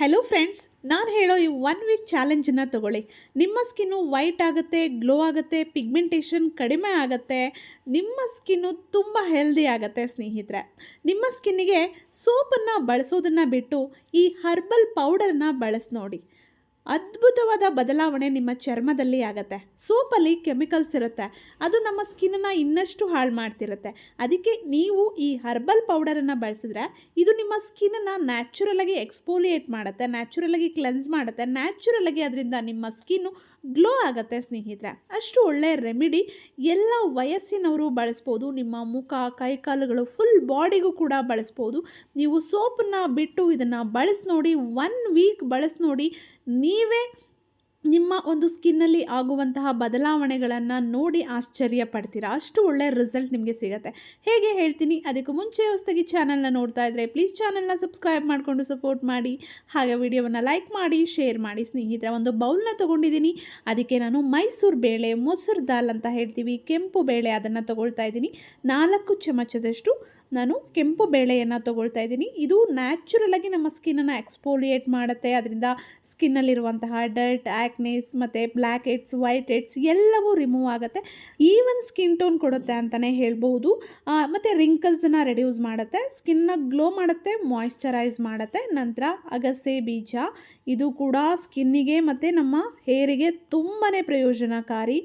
Hello friends, ನಾನು ಹೇಳೋ ಈ 1 ವೀಕ್ ಚಾಲೆಂಜನ್ನು ತಗೊಳ್ಳಿ. ನಿಮ್ಮ ಸ್ಕಿನ್ನು ವೈಟ್ ಆಗುತ್ತೆ, ಗ್ಲೋ ಆಗುತ್ತೆ, ಪಿಗ್ಮೆಂಟೇಷನ್ ಕಡಿಮೆ ಆಗುತ್ತೆ, ನಿಮ್ಮ ಸ್ಕಿನ್ನು ತುಂಬ ಹೆಲ್ದಿ ಆಗುತ್ತೆ ಸ್ನೇಹಿತರೆ. ನಿಮ್ಮ ಸ್ಕಿನ್ನಿಗೆ ಸೋಪನ್ನು ಬಳಸೋದನ್ನು ಬಿಟ್ಟು ಈ ಹರ್ಬಲ್ ಪೌಡರನ್ನು ಬಳಸಿ ನೋಡಿ. ಅದ್ಭುತವಾದ ಬದಲಾವಣೆ ನಿಮ್ಮ ಚರ್ಮದಲ್ಲಿ ಆಗುತ್ತೆ. ಸೋಪಲ್ಲಿ ಕೆಮಿಕಲ್ಸ್ ಇರುತ್ತೆ, ಅದು ನಮ್ಮ ಸ್ಕಿನ್ನನ್ನು ಇನ್ನಷ್ಟು ಹಾಳು ಮಾಡ್ತಿರುತ್ತೆ. ಅದಕ್ಕೆ ನೀವು ಈ ಹರ್ಬಲ್ ಪೌಡರನ್ನು ಬಳಸಿದ್ರೆ ಇದು ನಿಮ್ಮ ಸ್ಕಿನ್ನನ್ನು ನ್ಯಾಚುರಲಾಗಿ ಎಕ್ಸ್ಫೋಲಿಯೇಟ್ ಮಾಡುತ್ತೆ, ನ್ಯಾಚುರಲಾಗಿ ಕ್ಲೆನ್ಸ್ ಮಾಡುತ್ತೆ, ನ್ಯಾಚುರಲಾಗಿ ಅದರಿಂದ ನಿಮ್ಮ ಸ್ಕಿನ್ನು ಗ್ಲೋ ಆಗುತ್ತೆ ಸ್ನೇಹಿತರೆ. ಅಷ್ಟು ಒಳ್ಳೆಯ ರೆಮಿಡಿ, ಎಲ್ಲ ವಯಸ್ಸಿನವರು ಬಳಸ್ಬೋದು. ನಿಮ್ಮ ಮುಖ, ಕೈಕಾಲುಗಳು, ಫುಲ್ ಬಾಡಿಗೂ ಕೂಡ ಬಳಸ್ಬೋದು. ನೀವು ಸೋಪನ್ನು ಬಿಟ್ಟು ಇದನ್ನು ಬಳಸಿ ನೋಡಿ, 1 ವೀಕ್ ಬಳಸಿ ನೋಡಿ. ನೀವೇ ನಿಮ್ಮ ಒಂದು ಸ್ಕಿನ್ನಲ್ಲಿ ಆಗುವಂತಹ ಬದಲಾವಣೆಗಳನ್ನು ನೋಡಿ ಆಶ್ಚರ್ಯ ಪಡ್ತೀರಾ. ಅಷ್ಟು ಒಳ್ಳೆಯ ರಿಸಲ್ಟ್ ನಿಮಗೆ ಸಿಗುತ್ತೆ. ಹೇಗೆ ಹೇಳ್ತೀನಿ, ಅದಕ್ಕೂ ಮುಂಚೆ ಹೊಸದಾಗಿ ಚಾನಲ್ನ ನೋಡ್ತಾ ಇದ್ದರೆ ಪ್ಲೀಸ್ ಚಾನಲ್ನ ಸಬ್ಸ್ಕ್ರೈಬ್ ಮಾಡಿಕೊಂಡು ಸಪೋರ್ಟ್ ಮಾಡಿ. ಹಾಗೆ ವಿಡಿಯೋವನ್ನು ಲೈಕ್ ಮಾಡಿ, ಶೇರ್ ಮಾಡಿ ಸ್ನೇಹಿತರೆ. ಒಂದು ಬೌಲ್ನ ತೊಗೊಂಡಿದ್ದೀನಿ, ಅದಕ್ಕೆ ನಾನು ಮೈಸೂರು ಬೇಳೆ, ಮೊಸರು ದಾಲ್ ಅಂತ ಹೇಳ್ತೀವಿ, ಕೆಂಪು ಬೇಳೆ, ಅದನ್ನು ತೊಗೊಳ್ತಾ ಇದ್ದೀನಿ. 4 ಚಮಚದಷ್ಟು ನಾನು ಕೆಂಪು ಬೇಳೆಯನ್ನು ತೊಗೊಳ್ತಾ ಇದ್ದೀನಿ. ಇದು ನ್ಯಾಚುರಲಾಗಿ ನಮ್ಮ ಸ್ಕಿನ್ನನ್ನು ಎಕ್ಸ್ಫೋಲಿಯೇಟ್ ಮಾಡುತ್ತೆ. ಅದರಿಂದ ಸ್ಕಿನ್ನಲ್ಲಿರುವಂತಹ ಡರ್ಟ್, ಆ್ಯಕ್ನೇಸ್ ಮತ್ತು ಬ್ಲ್ಯಾಕ್ ಹೆಡ್ಸ್, ವೈಟ್ ಹೆಡ್ಸ್ ಎಲ್ಲವೂ ರಿಮೂವ್ ಆಗುತ್ತೆ. ಈವನ್ ಸ್ಕಿನ್ ಟೋನ್ ಕೊಡುತ್ತೆ ಅಂತಲೇ ಹೇಳ್ಬೋದು. ಮತ್ತು ರಿಂಕಲ್ಸನ್ನು ರೆಡ್ಯೂಸ್ ಮಾಡುತ್ತೆ, ಸ್ಕಿನ್ನ ಗ್ಲೋ ಮಾಡುತ್ತೆ, ಮಾಯ್ಶ್ಚರೈಸ್ ಮಾಡುತ್ತೆ. ನಂತರ ಅಗಸೆ ಬೀಜ, ಇದು ಕೂಡ ಸ್ಕಿನ್ನಿಗೆ ಮತ್ತು ನಮ್ಮ ಹೇರಿಗೆ ತುಂಬಾ ಪ್ರಯೋಜನಕಾರಿ.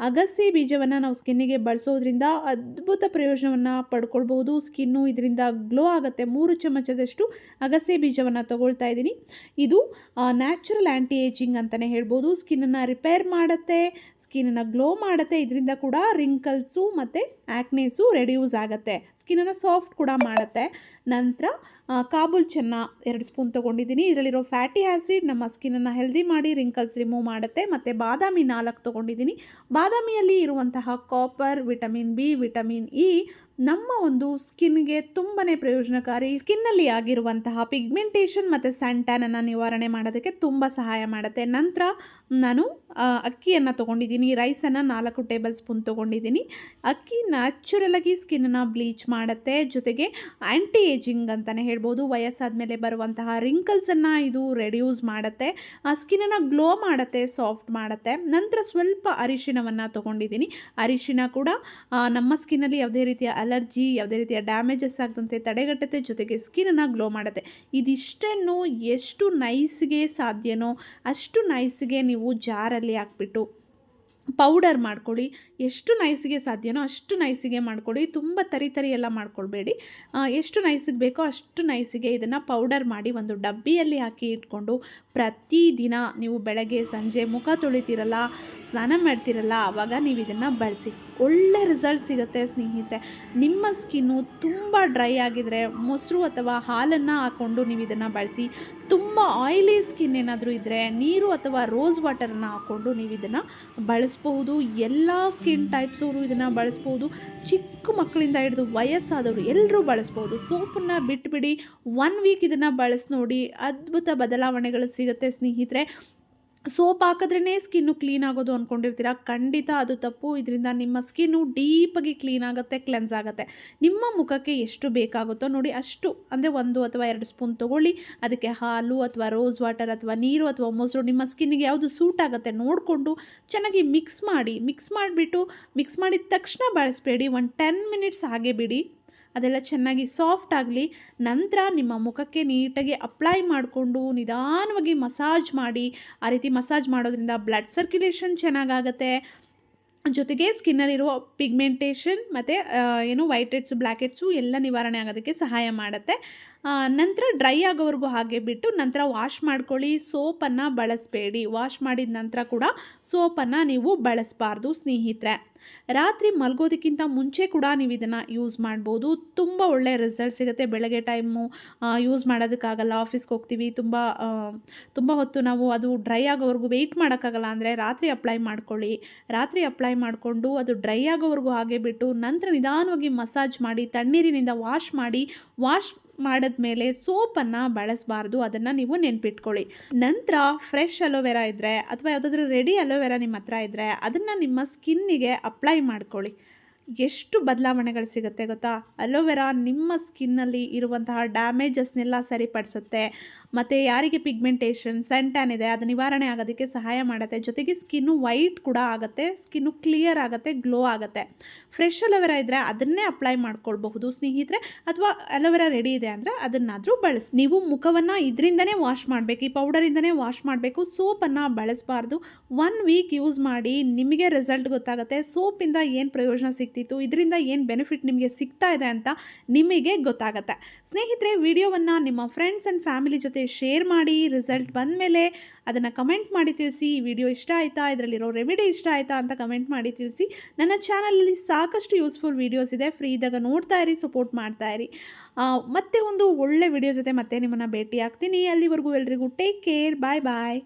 ಅಗಸೆ ಬೀಜವನ್ನು ನಾವು ಸ್ಕಿನ್ನಿಗೆ ಬಳಸೋದ್ರಿಂದ ಅದ್ಭುತ ಪ್ರಯೋಜನವನ್ನು ಪಡ್ಕೊಳ್ಬೋದು. ಸ್ಕಿನ್ನು ಇದರಿಂದ ಗ್ಲೋ ಆಗುತ್ತೆ. 3 ಚಮಚದಷ್ಟು ಅಗಸೆ ಬೀಜವನ್ನು ತೊಗೊಳ್ತಾ ಇದ್ದೀನಿ. ಇದು ನ್ಯಾಚುರಲ್ ಆ್ಯಂಟಿ ಏಜಿಂಗ್ ಅಂತಲೇ ಹೇಳ್ಬೋದು. ಸ್ಕಿನ್ನನ್ನು ರಿಪೇರ್ ಮಾಡುತ್ತೆ, ಸ್ಕಿನ್ನನ್ನು ಗ್ಲೋ ಮಾಡುತ್ತೆ. ಇದರಿಂದ ಕೂಡ ರಿಂಕಲ್ಸು ಮತ್ತು ಆ್ಯಕ್ನೇಸು ರೆಡ್ಯೂಸ್ ಆಗುತ್ತೆ, ಸ್ಕಿನ್ನನ್ನು ಸಾಫ್ಟ್ ಕೂಡ ಮಾಡುತ್ತೆ. ನಂತರ ಕಾಬೂಲ್ ಚೆನ್ನ 2 ಸ್ಪೂನ್ ತೊಗೊಂಡಿದ್ದೀನಿ. ಇದರಲ್ಲಿರೋ ಫ್ಯಾಟಿ ಆ್ಯಸಿಡ್ ನಮ್ಮ ಸ್ಕಿನ್ನನ್ನು ಹೆಲ್ದಿ ಮಾಡಿ ರಿಂಕಲ್ಸ್ ರಿಮೂವ್ ಮಾಡುತ್ತೆ. ಮತ್ತು ಬಾದಾಮಿ 4 ತೊಗೊಂಡಿದ್ದೀನಿ. ಬಾದಾಮಿಯಲ್ಲಿ ಇರುವಂತಹ copper, vitamin B, vitamin E ನಮ್ಮ ಒಂದು ಸ್ಕಿನ್ಗೆ ತುಂಬಾ ಪ್ರಯೋಜನಕಾರಿ. ಸ್ಕಿನ್ನಲ್ಲಿ ಆಗಿರುವಂತಹ ಪಿಗ್ಮೆಂಟೇಷನ್ ಮತ್ತು ಸನ್ ಟ್ಯಾನನ್ನು ನಿವಾರಣೆ ಮಾಡೋದಕ್ಕೆ ತುಂಬ ಸಹಾಯ ಮಾಡುತ್ತೆ. ನಂತರ ನಾನು ಅಕ್ಕಿಯನ್ನು ತೊಗೊಂಡಿದ್ದೀನಿ. ರೈಸನ್ನು 4 ಟೇಬಲ್ ಸ್ಪೂನ್ ತೊಗೊಂಡಿದ್ದೀನಿ. ಅಕ್ಕಿ ನ್ಯಾಚುರಲಾಗಿ ಸ್ಕಿನ್ನನ್ನು ಬ್ಲೀಚ್ ಮಾಡುತ್ತೆ, ಜೊತೆಗೆ ಆ್ಯಂಟಿ ಏಜಿಂಗ್ ಅಂತಲೇ ಹೇಳ್ಬೋದು. ವಯಸ್ಸಾದ ಮೇಲೆ ಬರುವಂತಹ ರಿಂಕಲ್ಸನ್ನು ಇದು ರೆಡ್ಯೂಸ್ ಮಾಡುತ್ತೆ, ಸ್ಕಿನ್ನನ್ನು ಗ್ಲೋ ಮಾಡುತ್ತೆ, ಸಾಫ್ಟ್ ಮಾಡುತ್ತೆ. ನಂತರ ಸ್ವಲ್ಪ ಅರಿಶಿಣವನ್ನು ತೊಗೊಂಡಿದ್ದೀನಿ. ಅರಿಶಿಣ ಕೂಡ ನಮ್ಮ ಸ್ಕಿನ್ನಲ್ಲಿ ಯಾವುದೇ ರೀತಿಯ ಅಲರ್ಜಿ, ಯಾವುದೇ ರೀತಿಯ ಡ್ಯಾಮೇಜಸ್ ಆಗದಂತೆ ತಡೆಗಟ್ಟುತ್ತೆ, ಜೊತೆಗೆ ಸ್ಕಿನ್ನನ್ನು ಗ್ಲೋ ಮಾಡುತ್ತೆ. ಇದಿಷ್ಟನ್ನು ಎಷ್ಟು ನೈಸ್ಗೆ ಸಾಧ್ಯನೋ ಅಷ್ಟು ನೈಸ್ಗೆ ನೀವು ಜಾರಲ್ಲಿ ಹಾಕ್ಬಿಟ್ಟು ಪೌಡರ್ ಮಾಡ್ಕೊಳ್ಳಿ. ಎಷ್ಟು ನೈಸಿಗೆ ಸಾಧ್ಯನೋ ಅಷ್ಟು ನೈಸಿಗೆ ಮಾಡ್ಕೊಳ್ಳಿ. ತುಂಬ ತರಿ ಎಲ್ಲ ಮಾಡ್ಕೊಳ್ಬೇಡಿ. ಎಷ್ಟು ನೈಸಿಗೆ ಬೇಕೋ ಅಷ್ಟು ನೈಸಿಗೆ ಇದನ್ನು ಪೌಡರ್ ಮಾಡಿ ಒಂದು ಡಬ್ಬಿಯಲ್ಲಿ ಹಾಕಿ ಇಟ್ಕೊಂಡು ಪ್ರತಿದಿನ ನೀವು ಬೆಳಗ್ಗೆ ಸಂಜೆ ಮುಖ ತೊಳಿತೀರಲ್ಲ, ಸ್ನಾನ ಮಾಡ್ತಿರಲ್ಲ, ಆವಾಗ ನೀವು ಇದನ್ನು ಬಳಸಿ. ಒಳ್ಳೆ ರಿಸಲ್ಟ್ ಸಿಗುತ್ತೆ ಸ್ನೇಹಿತರೆ. ನಿಮ್ಮ ಸ್ಕಿನ್ನು ತುಂಬ ಡ್ರೈ ಆಗಿದ್ರೆ ಮೊಸರು ಅಥವಾ ಹಾಲನ್ನು ಹಾಕ್ಕೊಂಡು ನೀವು ಇದನ್ನು ಬಳಸಿ. ತುಂಬ ಆಯಿಲಿ ಸ್ಕಿನ್ ಏನಾದರೂ ಇದ್ದರೆ ನೀರು ಅಥವಾ ರೋಸ್ ವಾಟರನ್ನು ಹಾಕ್ಕೊಂಡು ನೀವು ಇದನ್ನು ಬಳಸ್ಬೋದು. ಎಲ್ಲ ಸ್ಕಿನ್ ಟೈಪ್ಸವರು ಇದನ್ನು ಬಳಸ್ಬೋದು. ಚಿಕ್ಕ ಮಕ್ಕಳಿಂದ ಹಿಡಿದು ವಯಸ್ಸಾದವರು ಎಲ್ಲರೂ ಬಳಸ್ಬೋದು. ಸೋಪನ್ನು ಬಿಟ್ಬಿಡಿ, 1 ವೀಕ್ ಇದನ್ನು ಬಳಸಿ ನೋಡಿ, ಅದ್ಭುತ ಬದಲಾವಣೆಗಳು ಸಿಗುತ್ತೆ ಸ್ನೇಹಿತರೆ. ಸೋಪ್ ಹಾಕಿದ್ರೇ ಸ್ಕಿನ್ನು ಕ್ಲೀನ್ ಆಗೋದು ಅಂದ್ಕೊಂಡಿರ್ತೀರ, ಖಂಡಿತ ಅದು ತಪ್ಪು. ಇದರಿಂದ ನಿಮ್ಮ ಸ್ಕಿನ್ನು ಡೀಪಾಗಿ ಕ್ಲೀನ್ ಆಗುತ್ತೆ, ಕ್ಲೆನ್ಸ್ ಆಗುತ್ತೆ. ನಿಮ್ಮ ಮುಖಕ್ಕೆ ಎಷ್ಟು ಬೇಕಾಗುತ್ತೋ ನೋಡಿ ಅಷ್ಟು, ಅಂದರೆ 1 ಅಥವಾ 2 ಸ್ಪೂನ್ ತೊಗೊಳ್ಳಿ. ಅದಕ್ಕೆ ಹಾಲು ಅಥವಾ ರೋಸ್ ವಾಟರ್ ಅಥವಾ ನೀರು ಅಥವಾ ಮೊಸರು ನಿಮ್ಮ ಸ್ಕಿನ್ನಿಗೆ ಯಾವುದು ಸೂಟ್ ಆಗುತ್ತೆ ನೋಡಿಕೊಂಡು ಚೆನ್ನಾಗಿ ಮಿಕ್ಸ್ ಮಾಡಿಬಿಟ್ಟು ಮಿಕ್ಸ್ ಮಾಡಿದ ತಕ್ಷಣ ಬಳಸಬೇಡಿ. 10 ಮಿನಿಟ್ಸ್ ಹಾಗೆ ಬಿಡಿ, ಅದೆಲ್ಲ ಚೆನ್ನಾಗಿ ಸಾಫ್ಟ್ ಆಗಲಿ. ನಂತರ ನಿಮ್ಮ ಮುಖಕ್ಕೆ ನೀಟಾಗಿ ಅಪ್ಲೈ ಮಾಡಿಕೊಂಡು ನಿಧಾನವಾಗಿ ಮಸಾಜ್ ಮಾಡಿ. ಆ ರೀತಿ ಮಸಾಜ್ ಮಾಡೋದ್ರಿಂದ ಬ್ಲಡ್ ಸರ್ಕ್ಯುಲೇಷನ್ ಚೆನ್ನಾಗಾಗುತ್ತೆ, ಜೊತೆಗೆ ಸ್ಕಿನ್ನಲ್ಲಿರುವ ಪಿಗ್ಮೆಂಟೇಷನ್ ಮತ್ತು ವೈಟ್ ಹೆಡ್ಸು, ಬ್ಲ್ಯಾಕ್ ಹೆಡ್ಸು ಎಲ್ಲ ನಿವಾರಣೆ ಆಗೋದಕ್ಕೆ ಸಹಾಯ ಮಾಡುತ್ತೆ. ನಂತರ ಡ್ರೈ ಆಗೋವರೆಗೂ ಹಾಗೆ ಬಿಟ್ಟು ನಂತರ ವಾಶ್ ಮಾಡ್ಕೊಳ್ಳಿ. ಸೋಪನ್ನು ಬಳಸಬೇಡಿ. ವಾಶ್ ಮಾಡಿದ ನಂತರ ಕೂಡ ಸೋಪನ್ನು ನೀವು ಬಳಸಬಾರ್ದು ಸ್ನೇಹಿತರೆ. ರಾತ್ರಿ ಮಲಗೋದಕ್ಕಿಂತ ಮುಂಚೆ ಕೂಡ ನೀವು ಇದನ್ನು ಯೂಸ್ ಮಾಡ್ಬೋದು. ತುಂಬ ಒಳ್ಳೆಯ ರಿಸಲ್ಟ್ ಸಿಗುತ್ತೆ. ಬೆಳಗ್ಗೆ ಟೈಮು ಯೂಸ್ ಮಾಡೋದಕ್ಕಾಗಲ್ಲ, ಆಫೀಸ್ಗೆ ಹೋಗ್ತೀವಿ, ತುಂಬ ಹೊತ್ತು ನಾವು ಅದು ಡ್ರೈ ಆಗೋವರೆಗೂ ವೆಯ್ಟ್ ಮಾಡೋಕ್ಕಾಗಲ್ಲ ಅಂದರೆ ರಾತ್ರಿ ಅಪ್ಲೈ ಮಾಡ್ಕೊಳ್ಳಿ. ರಾತ್ರಿ ಅಪ್ಲೈ ಮಾಡಿಕೊಂಡು ಅದು ಡ್ರೈ ಆಗೋವರೆಗೂ ಹಾಗೆ ಬಿಟ್ಟು ನಂತರ ನಿಧಾನವಾಗಿ ಮಸಾಜ್ ಮಾಡಿ, ತಣ್ಣೀರಿನಿಂದ ವಾಶ್ ಮಾಡಿದ್ಮೇಲೆ ಸೋಪನ್ನು ಬಳಸಬಾರ್ದು, ಅದನ್ನು ನೀವು ನೆನ್ಪಿಟ್ಕೊಳ್ಳಿ. ನಂತರ ಫ್ರೆಶ್ ಅಲೋವೆರಾ ಇದ್ದರೆ ಅಥವಾ ಯಾವುದಾದ್ರೂ ರೆಡಿ ಅಲೋವೆರಾ ನಿಮ್ಮ ಹತ್ರ ಇದ್ದರೆ ಅದನ್ನು ನಿಮ್ಮ ಸ್ಕಿನ್ನಿಗೆ ಅಪ್ಲೈ ಮಾಡ್ಕೊಳ್ಳಿ. ಎಷ್ಟು ಬದಲಾವಣೆಗಳು ಸಿಗುತ್ತೆ ಗೊತ್ತಾ. ಅಲೋವೆರಾ ನಿಮ್ಮ ಸ್ಕಿನ್ನಲ್ಲಿ ಇರುವಂತಹ ಡ್ಯಾಮೇಜಸ್ನೆಲ್ಲ ಸರಿಪಡಿಸುತ್ತೆ. ಮತ್ತು ಯಾರಿಗೆ ಪಿಗ್ಮೆಂಟೇಷನ್, ಸನ್ ಟ್ಯಾನ್ ಇದೆ ಅದು ನಿವಾರಣೆ ಆಗೋದಕ್ಕೆ ಸಹಾಯ ಮಾಡುತ್ತೆ. ಜೊತೆಗೆ ಸ್ಕಿನ್ನು ವೈಟ್ ಕೂಡ ಆಗುತ್ತೆ, ಸ್ಕಿನ್ನು ಕ್ಲಿಯರ್ ಆಗುತ್ತೆ, ಗ್ಲೋ ಆಗುತ್ತೆ. ಫ್ರೆಶ್ ಅಲೋವೆರಾ ಇದ್ದರೆ ಅದನ್ನೇ ಅಪ್ಲೈ ಮಾಡ್ಕೊಳ್ಬಹುದು ಸ್ನೇಹಿತರೆ, ಅಥವಾ ಅಲೋವೆರಾ ರೆಡಿ ಇದೆ ಅಂದರೆ ಅದನ್ನಾದರೂ ಬಳಸಿ. ನೀವು ಮುಖವನ್ನು ಇದರಿಂದನೇ ವಾಶ್ ಮಾಡಬೇಕು, ಈ ಪೌಡರಿಂದನೇ ವಾಶ್ ಮಾಡಬೇಕು, ಸೋಪನ್ನು ಬಳಸಬಾರ್ದು. 1 ವೀಕ್ ಯೂಸ್ ಮಾಡಿ ನಿಮಗೆ ರಿಸಲ್ಟ್ ಗೊತ್ತಾಗುತ್ತೆ. ಸೋಪಿಂದ ಏನು ಪ್ರಯೋಜನ ಸಿಗ್ತಿತ್ತು, ಇದರಿಂದ ಏನು ಬೆನಿಫಿಟ್ ನಿಮಗೆ ಸಿಗ್ತಾ ಇದೆ ಅಂತ ನಿಮಗೆ ಗೊತ್ತಾಗುತ್ತೆ. ಸ್ನೇಹಿತರೆ, ವಿಡಿಯೋವನ್ನು ನಿಮ್ಮ ಫ್ರೆಂಡ್ಸ್ ಆ್ಯಂಡ್ ಫ್ಯಾಮಿಲಿ ಜೊತೆ ಶೇರ್ ಮಾಡಿ. ರಿಸಲ್ಟ್ ಬಂದಮೇಲೆ ಅದನ್ನು ಕಮೆಂಟ್ ಮಾಡಿ ತಿಳಿಸಿ. ಈ ವಿಡಿಯೋ ಇಷ್ಟ ಆಯಿತಾ, ಇದರಲ್ಲಿರೋ ರೆಮಿಡಿ ಇಷ್ಟ ಆಯಿತಾ ಅಂತ ಕಮೆಂಟ್ ಮಾಡಿ ತಿಳಿಸಿ. ನನ್ನ ಚಾನಲಲ್ಲಿ ಸಾಕಷ್ಟು ಯೂಸ್ಫುಲ್ ವೀಡಿಯೋಸ್ ಇದೆ, ಫ್ರೀ ಇದ್ದಾಗ ನೋಡ್ತಾ ಇರಿ, ಸಪೋರ್ಟ್ ಮಾಡ್ತಾ ಇರಿ. ಮತ್ತೆ ಒಂದು ಒಳ್ಳೆ ವಿಡಿಯೋ ಜೊತೆ ಮತ್ತೆ ನಿಮ್ಮನ್ನು ಭೇಟಿ ಆಗ್ತೀನಿ. ಅಲ್ಲಿವರೆಗೂ ಎಲ್ರಿಗೂ ಟೇಕ್ ಕೇರ್, ಬಾಯ್ ಬಾಯ್.